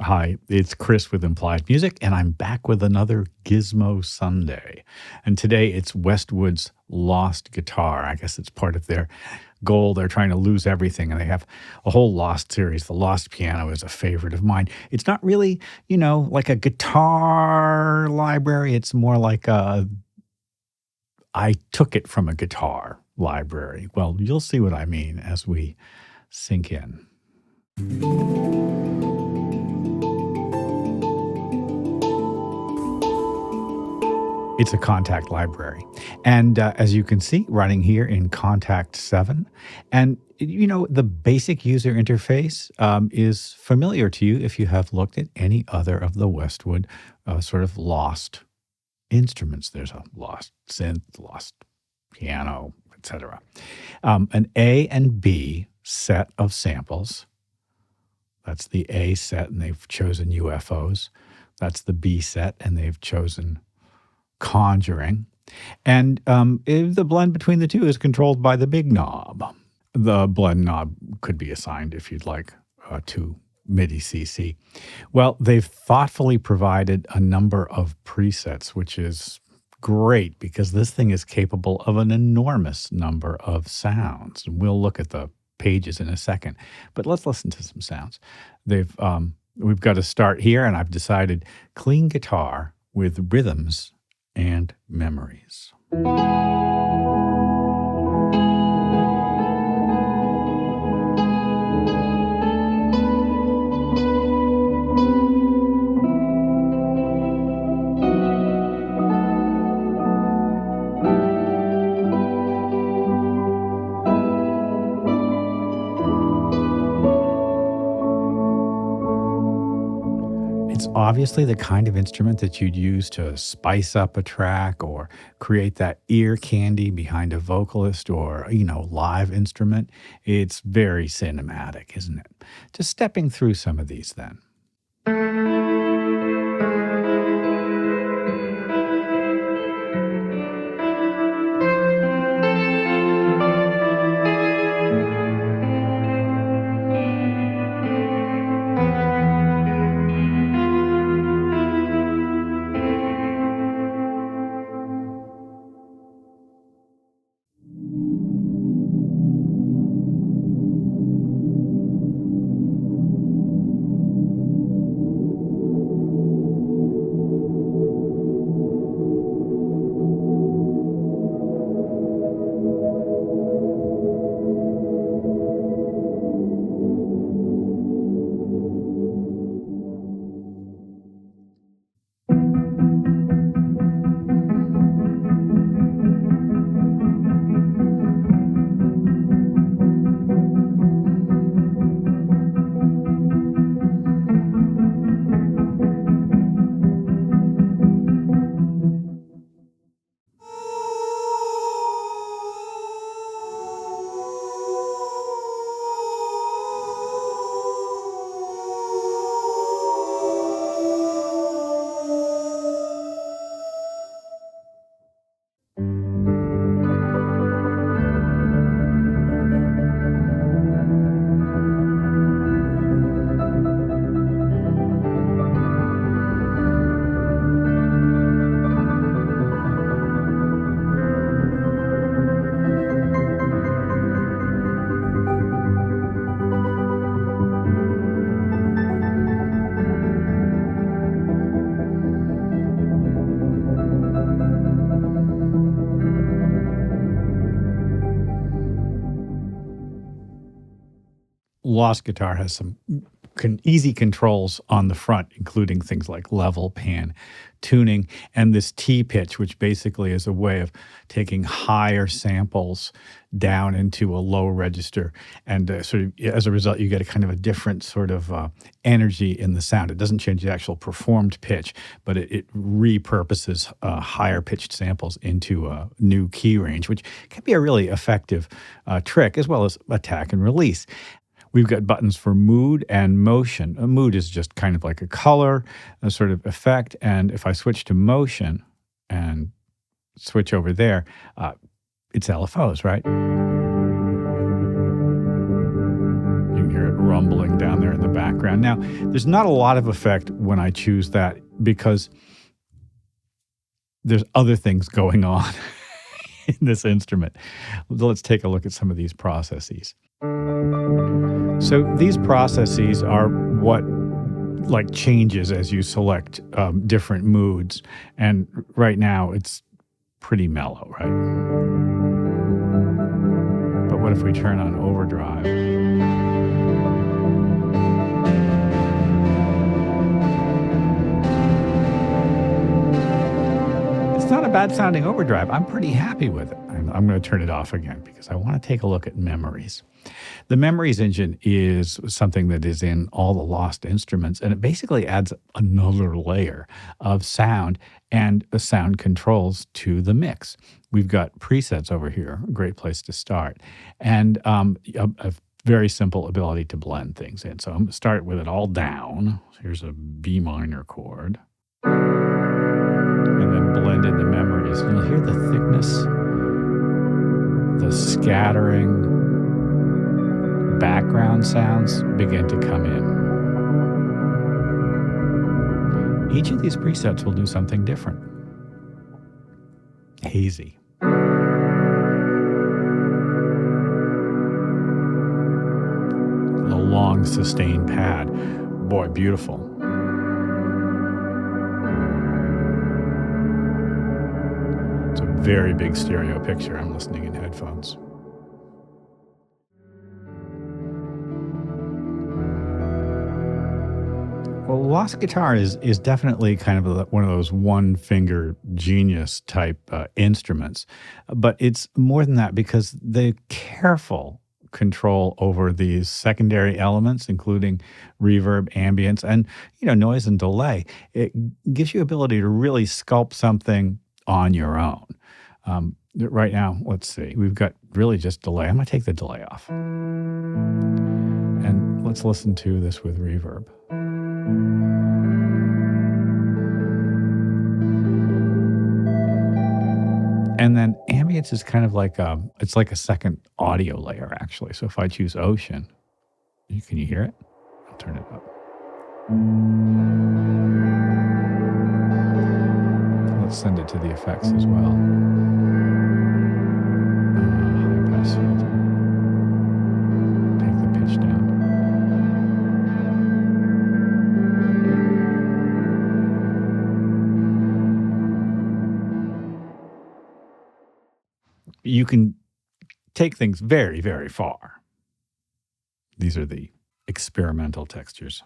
Hi, it's Chris with Implied Music, and I'm back with another Gizmo Sunday. And today it's Westwood's Lost Guitar. I guess it's part of their goal. They're trying to lose everything, and they have a whole Lost series. The Lost Piano is a favorite of mine. It's not really, like a guitar library. It's more like I took it from a guitar library. Well, you'll see what I mean as we sink in. It's a contact library. And as you can see, running here in Contact 7. And, the basic user interface is familiar to you if you have looked at any other of the Westwood sort of lost instruments. There's a lost synth, lost piano, etc. An A and B set of samples. That's the A set, and they've chosen UFOs. That's the B set, and they've chosen conjuring. And the blend between the two is controlled by the big knob. The blend knob could be assigned, if you'd like, to MIDI CC. Well, they've thoughtfully provided a number of presets, which is great because this thing is capable of an enormous number of sounds. And we'll look at the pages in a second, but let's listen to some sounds. We've got to start here, and I've decided clean guitar with rhythms and memories. It's obviously the kind of instrument that you'd use to spice up a track or create that ear candy behind a vocalist or, live instrument. It's very cinematic, isn't it? Just stepping through some of these then. Lost Guitar has some easy controls on the front, including things like level, pan, tuning, and this T pitch, which basically is a way of taking higher samples down into a low register. And sort of as a result, you get a kind of a different sort of energy in the sound. It doesn't change the actual performed pitch, but it repurposes higher pitched samples into a new key range, which can be a really effective trick, as well as attack and release. We've got buttons for mood and motion. A mood is just kind of like a color, a sort of effect. And if I switch to motion and switch over there, it's LFOs, right? You can hear it rumbling down there in the background. Now, there's not a lot of effect when I choose that because there's other things going on in this instrument. Let's take a look at some of these processes. So these processes are what like changes as you select different moods. And right now it's pretty mellow, right? But what if we turn on overdrive? It's not a bad sounding overdrive. I'm pretty happy with it. I'm going to turn it off again because I want to take a look at memories. The memories engine is something that is in all the lost instruments, and it basically adds another layer of sound and sound controls to the mix. We've got presets over here, a great place to start, and a very simple ability to blend things in. So I'm going to start with it all down. Here's a B minor chord. And then blend in the memories. And you'll hear the thickness, the scattering, background sounds begin to come in. Each of these presets will do something different. Hazy. A long sustained pad. Boy, beautiful. It's a very big stereo picture. I'm listening in headphones. Well, lost guitar is definitely kind of one of those one-finger genius type instruments, but it's more than that because the careful control over these secondary elements, including reverb, ambience, and noise and delay, it gives you ability to really sculpt something on your own. Right now, let's see, we've got really just delay. I'm going to take the delay off, and let's listen to this with reverb. And then ambience is kind of like it's like a second audio layer, actually. So if I choose ocean, can you hear it? I'll turn it up. Let's send it to the effects as well. High pass filter. Take the pitch down. You can take things very, very far. These are the experimental textures.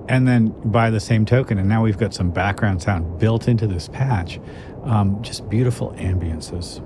And then by the same token, and now we've got some background sound built into this patch, just beautiful ambiances.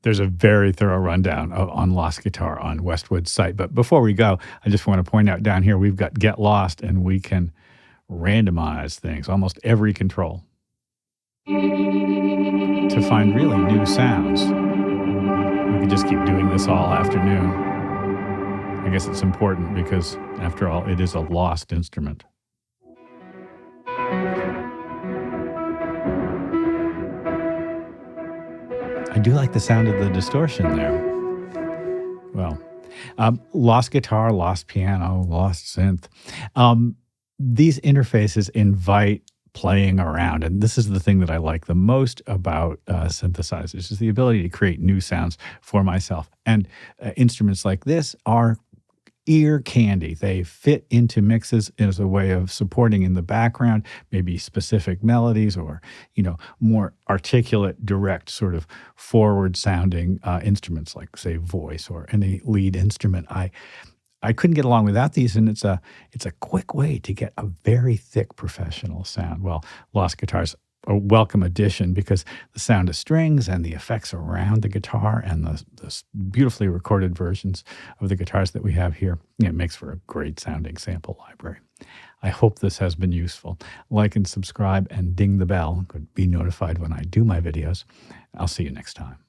There's a very thorough rundown on Lost Guitar on Westwood's site. But before we go, I just want to point out down here, we've got Get Lost, and we can randomize things, almost every control, to find really new sounds. We could just keep doing this all afternoon. I guess it's important because, after all, it is a lost instrument. I do like the sound of the distortion there. Well, lost guitar, lost piano, lost synth. Um, these interfaces invite playing around, and this is the thing that I like the most about synthesizers, is the ability to create new sounds for myself. And instruments like this are ear candy. They fit into mixes as a way of supporting in the background, maybe specific melodies or, more articulate, direct, sort of forward sounding instruments like, say, voice or any lead instrument. I couldn't get along without these, and it's a quick way to get a very thick professional sound. Well, Lost Guitar's a welcome addition because the sound of strings and the effects around the guitar and the beautifully recorded versions of the guitars that we have here, it makes for a great sounding sample library. I hope this has been useful. Like and subscribe and ding the bell to be notified when I do my videos. I'll see you next time.